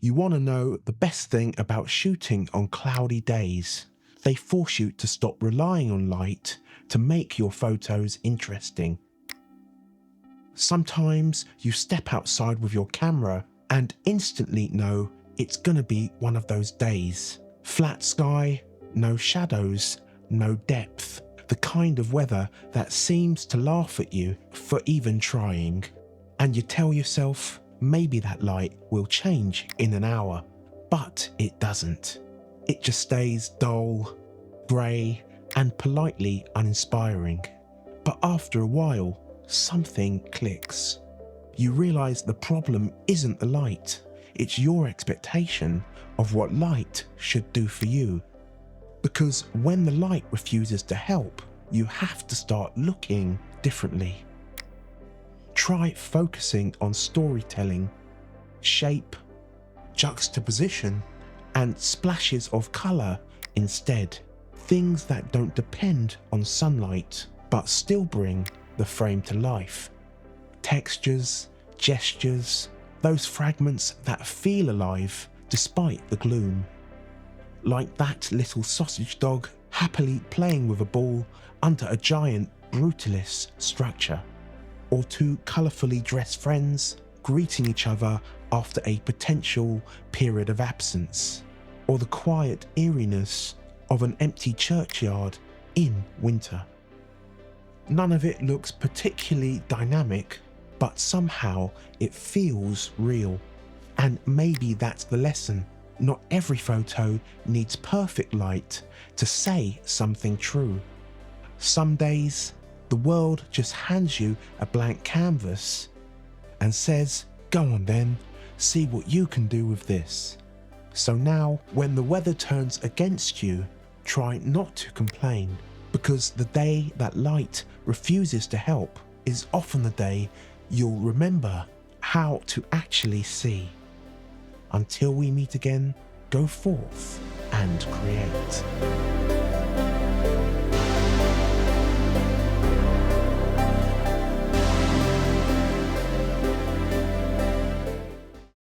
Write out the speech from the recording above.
You want to know the best thing about shooting on cloudy days. They force you to stop relying on light to make your photos interesting. Sometimes you step outside with your camera and instantly know it's gonna be one of those days. Flat sky, no shadows, no depth. The kind of weather that seems to laugh at you for even trying. And you tell yourself, maybe that light will change in an hour. But it doesn't. It just stays dull, grey, and politely uninspiring. But after a while, something clicks. You realise the problem isn't the light, it's your expectation of what light should do for you. Because when the light refuses to help, you have to start looking differently. Try focusing on storytelling, shape, juxtaposition, and splashes of colour instead. Things that don't depend on sunlight, but still bring the frame to life. Textures, gestures, those fragments that feel alive despite the gloom. Like that little sausage dog happily playing with a ball under a giant brutalist structure. Or two colourfully dressed friends greeting each other after a potential period of absence. Or the quiet eeriness of an empty churchyard in winter. None of it looks particularly dynamic, but somehow it feels real. And maybe that's the lesson. Not every photo needs perfect light to say something true. Some days, the world just hands you a blank canvas and says, go on then, see what you can do with this. So now, when the weather turns against you, try not to complain, because the day that light refuses to help is often the day you'll remember how to actually see. Until we meet again, go forth and create.